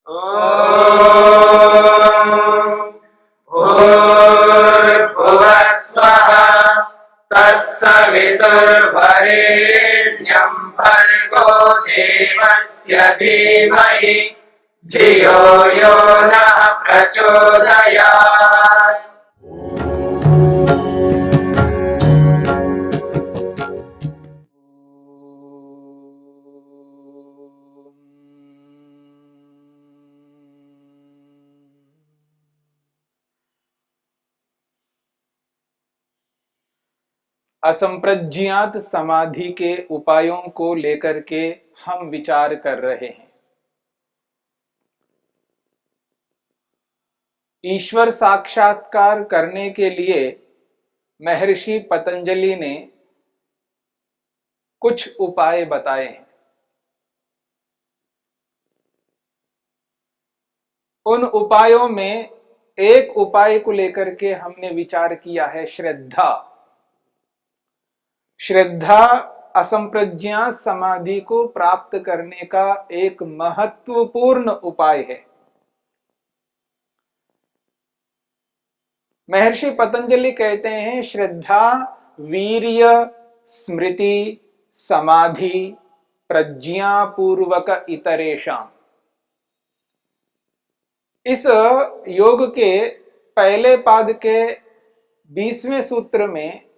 भूर्भुवः स्वः तत्सवितुर्वरेण्यं भर्गो देवस्य धीमहि धियो यो नः प्रचोदयात्। असंप्रज्ञात समाधि के उपायों को लेकर के हम विचार कर रहे हैं। ईश्वर साक्षात्कार करने के लिए महर्षि पतंजलि ने कुछ उपाय बताए हैं। उन उपायों में एक उपाय को लेकर के हमने विचार किया है श्रद्धा। श्रद्धा असंप्रज्ञात समाधि को प्राप्त करने का एक महत्वपूर्ण उपाय है। महर्षि पतंजलि कहते हैं श्रद्धा वीर्य स्मृति समाधि प्रज्ञापूर्वक इतरेषाम। इस योग के पहले पाद के 20वें सूत्र में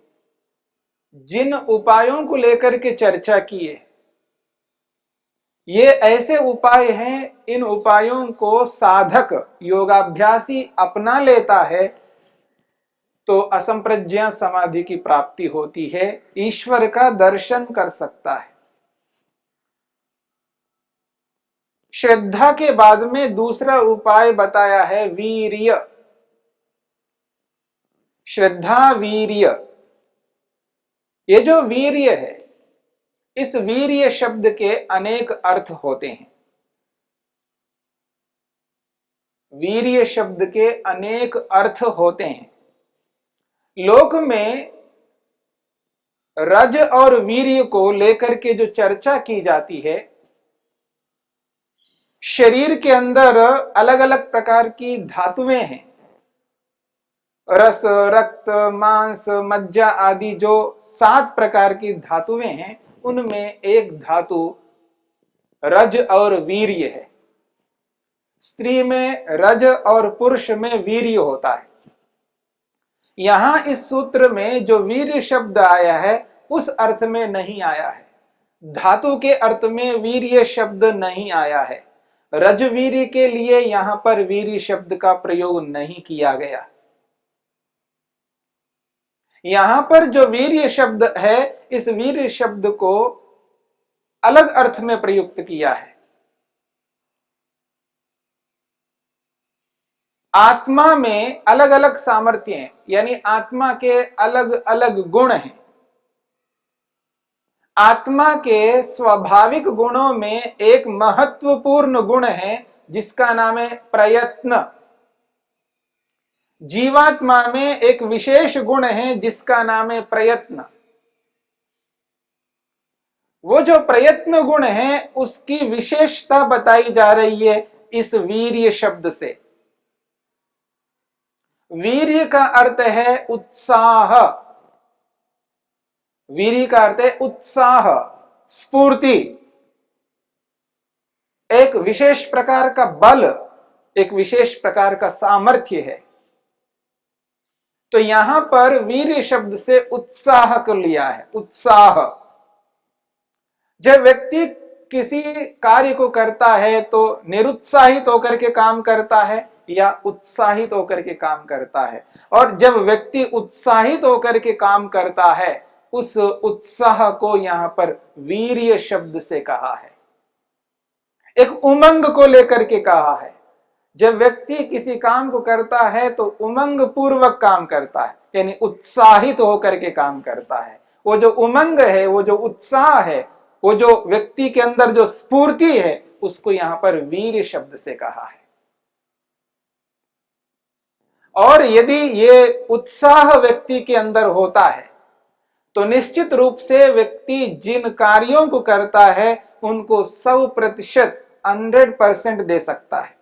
जिन उपायों को लेकर के चर्चा की है, ये ऐसे उपाय हैं, इन उपायों को साधक योगाभ्यासी अपना लेता है तो असंप्रज्ञात समाधि की प्राप्ति होती है, ईश्वर का दर्शन कर सकता है। श्रद्धा के बाद में दूसरा उपाय बताया है वीर्य। श्रद्धा वीर्य, ये जो वीर्य है, इस वीर्य शब्द के अनेक अर्थ होते हैं। वीर्य शब्द के अनेक अर्थ होते हैं। लोक में रज और वीर्य को लेकर के जो चर्चा की जाती है, शरीर के अंदर अलग अलग प्रकार की धातुएं हैं। रस, रक्त, मांस, मज्जा आदि जो 7 प्रकार की धातुएं हैं, उनमें एक धातु रज और वीर्य है। स्त्री में रज और पुरुष में वीर्य होता है। यहां इस सूत्र में जो वीर्य शब्द आया है उस अर्थ में नहीं आया है। धातु के अर्थ में वीर्य शब्द नहीं आया है। रजवीर्य के लिए यहां पर वीर्य शब्द का प्रयोग नहीं किया गया। यहां पर जो वीर्य शब्द है, इस वीर्य शब्द को अलग अर्थ में प्रयुक्त किया है। आत्मा में अलग अलग सामर्थ्य हैं, यानी आत्मा के अलग अलग गुण हैं। आत्मा के स्वाभाविक गुणों में एक महत्वपूर्ण गुण है जिसका नाम है प्रयत्न। जीवात्मा में एक विशेष गुण है जिसका नाम है प्रयत्न। वो जो प्रयत्न गुण है उसकी विशेषता बताई जा रही है इस वीर्य शब्द से। वीर्य का अर्थ है उत्साह। वीर्य का अर्थ है उत्साह, स्फूर्ति, एक विशेष प्रकार का बल, एक विशेष प्रकार का सामर्थ्य है। तो यहां पर वीर्य शब्द से उत्साह को लिया है। उत्साह, जब व्यक्ति किसी कार्य को करता है तो निरुत्साहित होकर के काम करता है या उत्साहित होकर के काम करता है। और जब व्यक्ति उत्साहित होकर के काम करता है, उस उत्साह को यहां पर वीर्य शब्द से कहा है। एक उमंग को लेकर के कहा है। जब व्यक्ति किसी काम को करता है तो उमंग पूर्वक काम करता है, यानी उत्साहित होकर के काम करता है। वो जो उमंग है, वो जो उत्साह है, वो जो व्यक्ति के अंदर जो स्फूर्ति है, उसको यहां पर वीर्य शब्द से कहा है। और यदि ये उत्साह व्यक्ति के अंदर होता है तो निश्चित रूप से व्यक्ति जिन कार्यों को करता है उनको 100% 100% दे सकता है।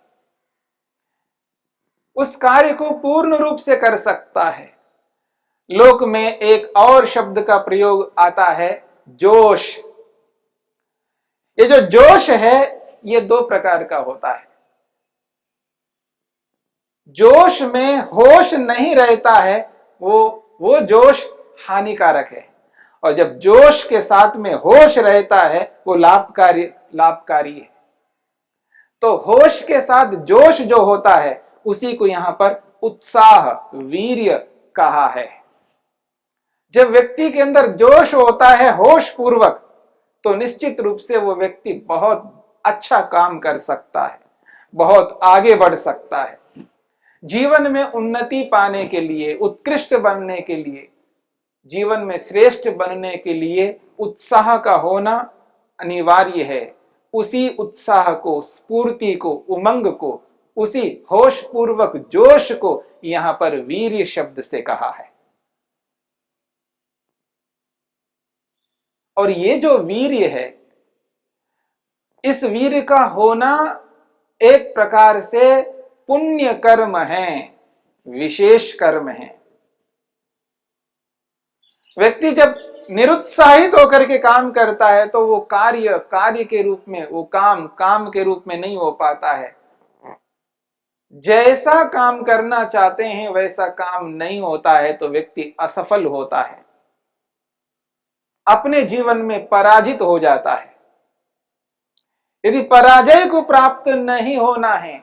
उस कार्य को पूर्ण रूप से कर सकता है। लोक में एक और शब्द का प्रयोग आता है, जोश। ये जो जोश है ये दो प्रकार का होता है। जोश में होश नहीं रहता है, वो जोश हानिकारक है, और जब जोश के साथ में होश रहता है वो लाभकारी है। तो होश के साथ जोश जो होता है उसी को यहां पर उत्साह, वीर्य कहा है। जब व्यक्ति के अंदर जोश होता है होश पूर्वक, तो निश्चित रूप से वो व्यक्ति बहुत अच्छा काम कर सकता है, बहुत आगे बढ़ सकता है। जीवन में उन्नति पाने के लिए, उत्कृष्ट बनने के लिए, जीवन में श्रेष्ठ बनने के लिए उत्साह का होना अनिवार्य है। उसी उत्साह को, स्फूर्ति को, उमंग को, उसी होश पूर्वक जोश को यहां पर वीर्य शब्द से कहा है। और ये जो वीर्य है, इस वीर्य का होना एक प्रकार से पुण्य कर्म है, विशेष कर्म है। व्यक्ति जब निरुत्साहित होकर के काम करता है तो वो कार्य के रूप में, वो काम के रूप में नहीं हो पाता है। जैसा काम करना चाहते हैं वैसा काम नहीं होता है तो व्यक्ति असफल होता है, अपने जीवन में पराजित हो जाता है। यदि पराजय को प्राप्त नहीं होना है,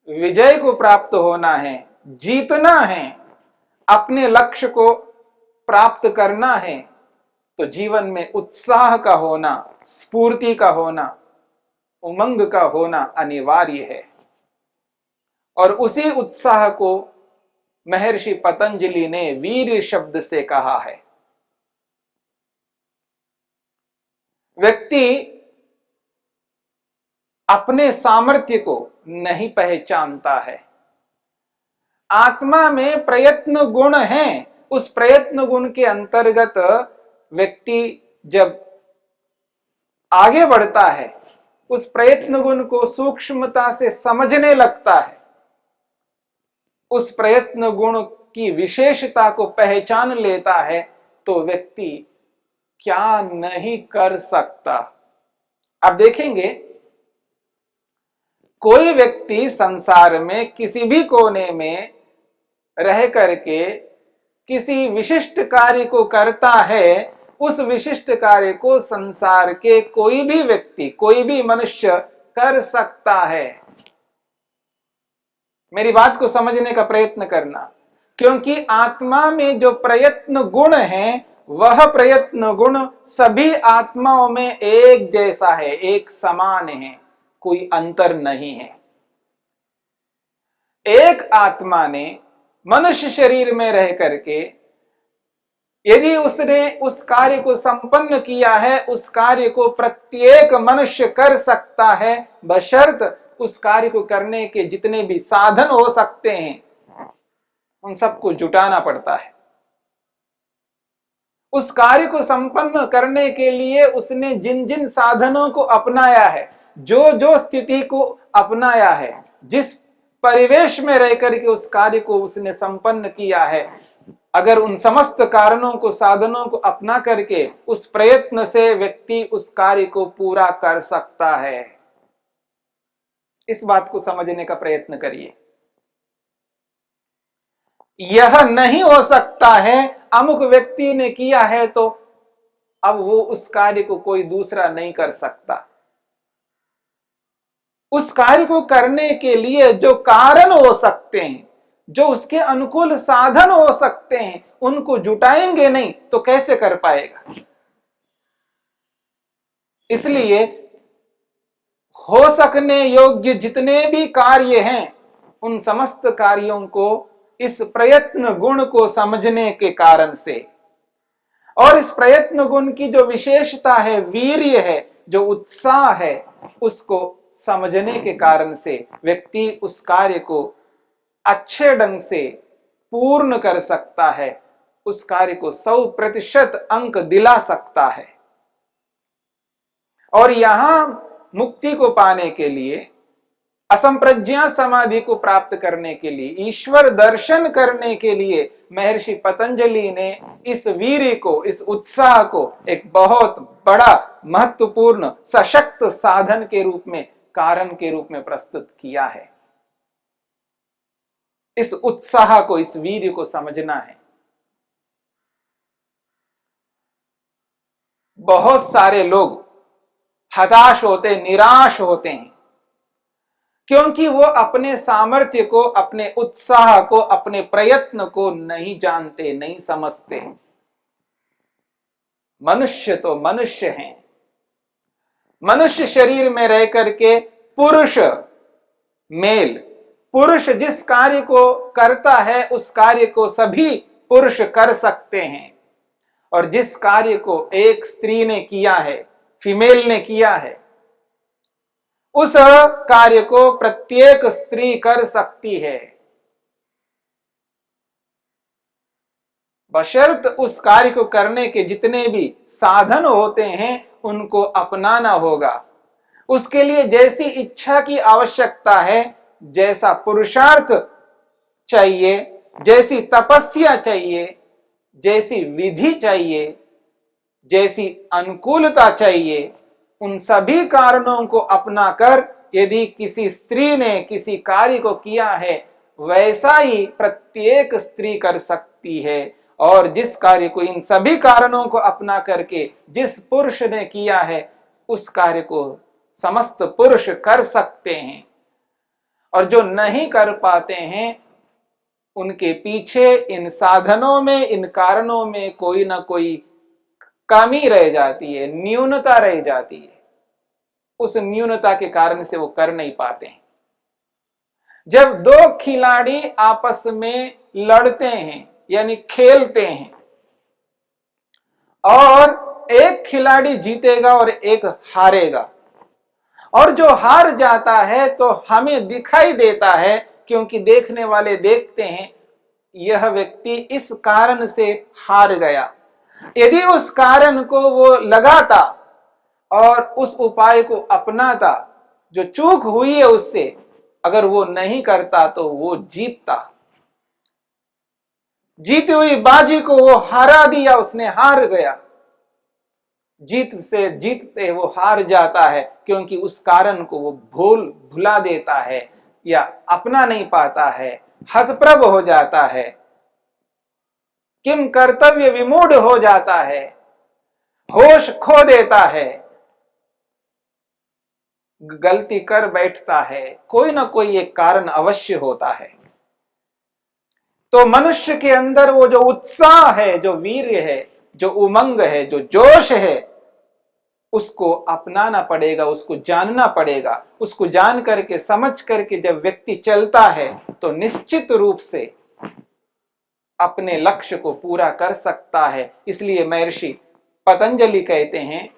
विजय को प्राप्त होना है, जीतना है, अपने लक्ष्य को प्राप्त करना है, तो जीवन में उत्साह का होना, स्फूर्ति का होना, उमंग का होना अनिवार्य है। और उसी उत्साह को महर्षि पतंजलि ने वीर्य शब्द से कहा है। व्यक्ति अपने सामर्थ्य को नहीं पहचानता है। आत्मा में प्रयत्न गुण है, उस प्रयत्न गुण के अंतर्गत व्यक्ति जब आगे बढ़ता है, उस प्रयत्न गुण को सूक्ष्मता से समझने लगता है, उस प्रयत्न गुण की विशेषता को पहचान लेता है, तो व्यक्ति क्या नहीं कर सकता। अब देखेंगे, कोई व्यक्ति संसार में किसी भी कोने में रह करके किसी विशिष्ट कार्य को करता है, उस विशिष्ट कार्य को संसार के कोई भी व्यक्ति, कोई भी मनुष्य कर सकता है। मेरी बात को समझने का प्रयत्न करना, क्योंकि आत्मा में जो प्रयत्न गुण है वह प्रयत्न गुण सभी आत्माओं में एक जैसा है, एक समान है, कोई अंतर नहीं है। एक आत्मा ने मनुष्य शरीर में रह करके यदि उसने उस कार्य को संपन्न किया है, उस कार्य को प्रत्येक मनुष्य कर सकता है, बशर्त उस कार्य को करने के जितने भी साधन हो सकते हैं उन सबको जुटाना पड़ता है। उस कार्य को संपन्न करने के लिए उसने जिन जिन साधनों को अपनाया है, जो जो स्थिति को अपनाया है, जिस परिवेश में रहकर के उस कार्य को उसने संपन्न किया है, अगर उन समस्त कारणों को, साधनों को अपना करके उस प्रयत्न से व्यक्ति उस कार्य को पूरा कर सकता है। इस बात को समझने का प्रयत्न करिए। यह नहीं हो सकता है अमुक व्यक्ति ने किया है तो अब वो उस कार्य को कोई दूसरा नहीं कर सकता। उस कार्य को करने के लिए जो कारण हो सकते हैं, जो उसके अनुकूल साधन हो सकते हैं, उनको जुटाएंगे नहीं तो कैसे कर पाएगा। इसलिए हो सकने योग्य जितने भी कार्य हैं उन समस्त कार्यों को इस प्रयत्न गुण को समझने के कारण से, और इस प्रयत्न गुण की जो विशेषता है, वीर्य है, जो उत्साह है, उसको समझने के कारण से व्यक्ति उस कार्य को अच्छे ढंग से पूर्ण कर सकता है, उस कार्य को 100% अंक दिला सकता है। और यहां मुक्ति को पाने के लिए असंप्रज्ञा समाधि को प्राप्त करने के लिए, ईश्वर दर्शन करने के लिए महर्षि पतंजलि ने इस वीर्य को, इस उत्साह को एक बहुत बड़ा महत्वपूर्ण सशक्त साधन के रूप में, कारण के रूप में प्रस्तुत किया है। इस उत्साह को, इस वीर्य को समझना है। बहुत सारे लोग हताश होते, निराश होते हैं, क्योंकि वो अपने सामर्थ्य को, अपने उत्साह को, अपने प्रयत्न को नहीं जानते, नहीं समझते। मनुष्य तो मनुष्य हैं। मनुष्य शरीर में रह करके पुरुष, मेल, पुरुष जिस कार्य को करता है उस कार्य को सभी पुरुष कर सकते हैं, और जिस कार्य को एक स्त्री ने किया है, फीमेल ने किया है, उस कार्य को प्रत्येक स्त्री कर सकती है, बशर्त उस कार्य को करने के जितने भी साधन होते हैं उनको अपनाना होगा। उसके लिए जैसी इच्छा की आवश्यकता है, जैसा पुरुषार्थ चाहिए, जैसी तपस्या चाहिए, जैसी विधि चाहिए, जैसी अनुकूलता चाहिए, उन सभी कारणों को अपनाकर यदि किसी स्त्री ने किसी कार्य को किया है, वैसा ही प्रत्येक स्त्री कर सकती है। और जिस कार्य को इन सभी कारणों को अपना करके जिस पुरुष ने किया है, उस कार्य को समस्त पुरुष कर सकते हैं। और जो नहीं कर पाते हैं, उनके पीछे इन साधनों में, इन कारणों में कोई ना कोई कमी रह जाती है, न्यूनता रह जाती है। उस न्यूनता के कारण से वो कर नहीं पाते हैं। जब दो खिलाड़ी आपस में लड़ते हैं, यानी खेलते हैं, और एक खिलाड़ी जीतेगा और एक हारेगा, और जो हार जाता है तो हमें दिखाई देता है, क्योंकि देखने वाले देखते हैं यह व्यक्ति इस कारण से हार गया। यदि उस कारण को वो लगाता और उस उपाय को अपनाता, जो चूक हुई है उससे अगर वो नहीं करता तो वो जीतता। जीती हुई बाजी को वो हरा दिया, उसने हार गया। जीत से जीतते वो हार जाता है, क्योंकि उस कारण को वो भुला देता है या अपना नहीं पाता है, हतप्रभ हो जाता है, किम कर्तव्य विमूढ़ हो जाता है, होश खो देता है, गलती कर बैठता है। कोई ना कोई एक कारण अवश्य होता है। तो मनुष्य के अंदर वो जो उत्साह है, जो वीर्य है, जो उमंग है, जो जोश है, उसको अपनाना पड़ेगा, उसको जानना पड़ेगा। उसको जान करके, समझ करके जब व्यक्ति चलता है तो निश्चित रूप से अपने लक्ष्य को पूरा कर सकता है। इसलिए महर्षि पतंजलि कहते हैं,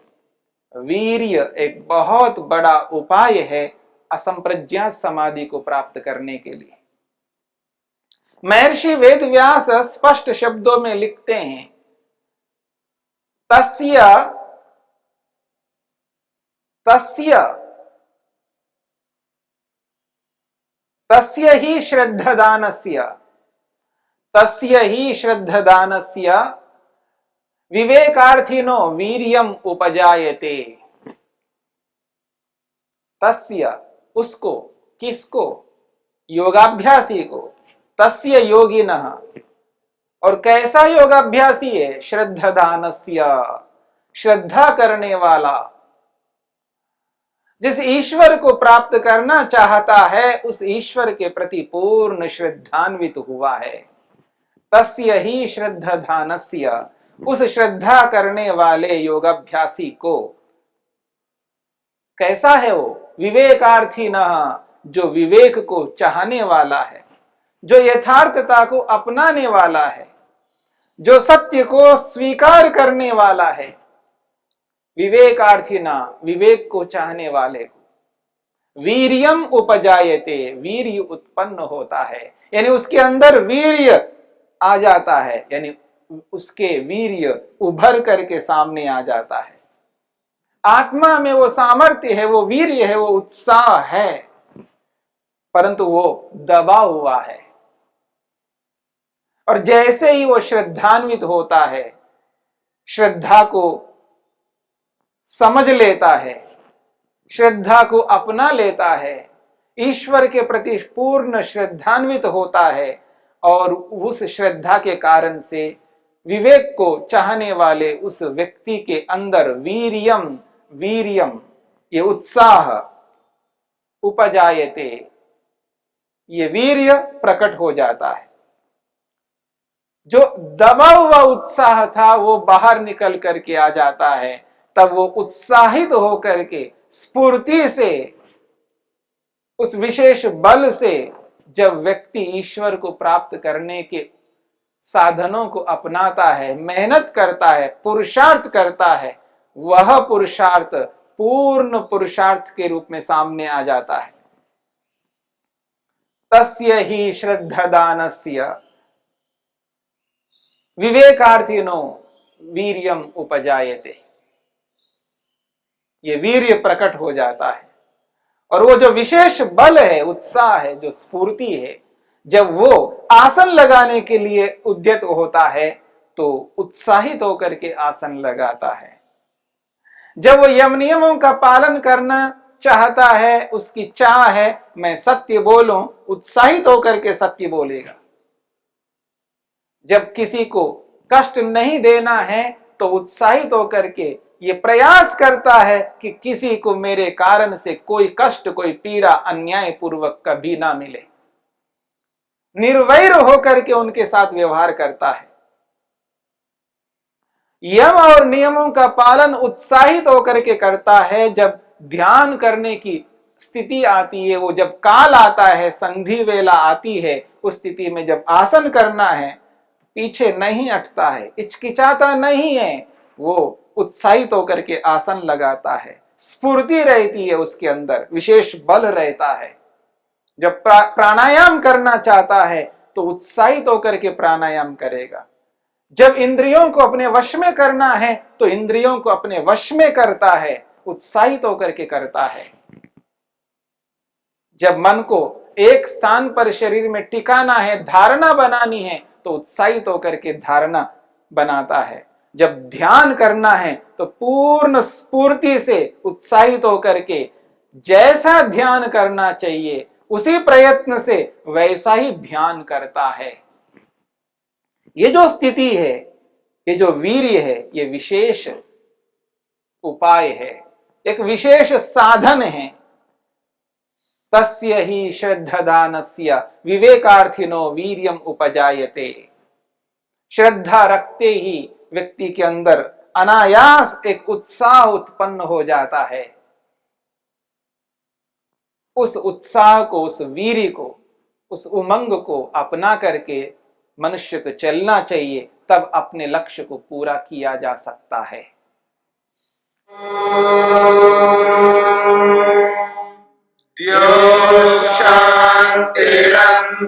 वीर्य एक बहुत बड़ा उपाय है असंप्रज्ञा समाधि को प्राप्त करने के लिए। महर्षि वेदव्यास स्पष्ट शब्दों में लिखते हैं, तस्य ही श्रद्धदानस्य, तस्य ही श्रद्धदानस्य विवेकार्थिनो वीर्यम उपजायते। तस्य, उसको, किसको? योगाभ्यासी को। तस्य योगिनः, और कैसा योगाभ्यासी है? श्रद्धदानस्य, श्रद्धा करने वाला। जिस ईश्वर को प्राप्त करना चाहता है उस ईश्वर के प्रति पूर्ण श्रद्धान्वित हुआ है। तस्य ही श्रद्धदानस्य, उस श्रद्धा करने वाले योगाभ्यासी को। कैसा है वो? विवेकार्थी न, जो विवेक को चाहने वाला है, जो यथार्थता को अपनाने वाला है, जो सत्य को स्वीकार करने वाला है। विवेकार्थी ना, विवेक को चाहने वाले को। वीर्यम उपजायते, वीर्य उत्पन्न होता है, यानी उसके अंदर वीर्य आ जाता है, यानी उसके वीर्य उभर करके सामने आ जाता है। आत्मा में वो सामर्थ्य है, वो वीर्य है, वो उत्साह है। परंतु वो दबा हुआ है। और जैसे ही वो श्रद्धान्वित होता है, श्रद्धा को समझ लेता है, श्रद्धा को अपना लेता है, ईश्वर के प्रति पूर्ण श्रद्धान्वित होता है, और उस श्रद्धा के कारण से विवेक को चाहने वाले उस व्यक्ति के अंदर वीर्यम वीर्यम, ये उत्साह उपजायते, ये वीर्य प्रकट हो जाता है। जो दबा हुआ उत्साह था वो बाहर निकल करके आ जाता है। तब वो उत्साहित होकर के स्फूर्ति से, उस विशेष बल से जब व्यक्ति ईश्वर को प्राप्त करने के साधनों को अपनाता है, मेहनत करता है, पुरुषार्थ करता है, वह पुरुषार्थ पूर्ण पुरुषार्थ के रूप में सामने आ जाता है। तस्य ही श्रद्धादानस्य विवेकार्थिनो वीर्यम उपजायते, ये वीर्य प्रकट हो जाता है। और वो जो विशेष बल है, उत्साह है, जो स्फूर्ति है, जब वो आसन लगाने के लिए उद्यत होता है तो उत्साहित होकर के आसन लगाता है। जब वो यम नियमों का पालन करना चाहता है, उसकी चाह है मैं सत्य बोलूं, उत्साहित होकर के सत्य बोलेगा। जब किसी को कष्ट नहीं देना है तो उत्साहित होकर के ये प्रयास करता है कि किसी को मेरे कारण से कोई कष्ट, कोई पीड़ा अन्याय पूर्वक कभी ना मिले। निर्वैर होकर के उनके साथ व्यवहार करता है। यम और नियमों का पालन उत्साहित होकर के करता है। जब ध्यान करने की स्थिति आती है, वो जब काल आता है, संधि वेला आती है, उस स्थिति में जब आसन करना है, पीछे नहीं हटता है, हिचकिचाता नहीं है, वो उत्साहित होकर के आसन लगाता है। स्फूर्ति रहती है उसके अंदर, विशेष बल रहता है। जब प्राणायाम करना चाहता है तो उत्साहित होकर के प्राणायाम करेगा। जब इंद्रियों को अपने वश में करना है तो इंद्रियों को अपने वश में करता है, उत्साहित होकर के करता है। जब मन को एक स्थान पर शरीर में टिकाना है, धारणा बनानी है, तो उत्साहित होकर के धारणा बनाता है। जब ध्यान करना है तो पूर्ण स्फूर्ति से उत्साहित होकर के जैसा ध्यान करना चाहिए उसी प्रयत्न से वैसा ही ध्यान करता है। ये जो स्थिति है, ये जो वीर्य है, ये विशेष उपाय है, एक विशेष साधन है। तस्य ही श्रद्धादानस्य विवेकार्थिनो वीर्यम उपजायते। श्रद्धा रखते ही व्यक्ति के अंदर अनायास एक उत्साह उत्पन्न हो जाता है। उस उत्साह को, उस वीर्य को, उस उमंग को अपना करके मनुष्य को चलना चाहिए, तब अपने लक्ष्य को पूरा किया जा सकता है।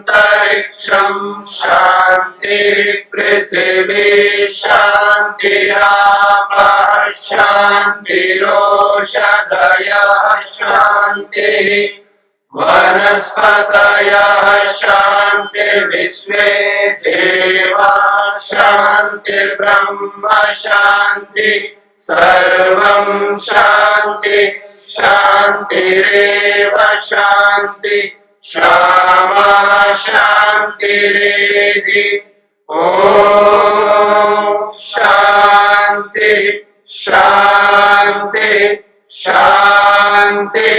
शांतिरंतरिक्षं शांति पृथिवी शांतिरापः शांतिरोषधयः शांतिः वनस्पतयः शांतिर्विश्वे देवाः शांतिर्ब्रह्म शांतिः सर्वं शांतिः शांतिरेव शांति क्षमा शांतिरेधि। ओम शांति शांति शांति।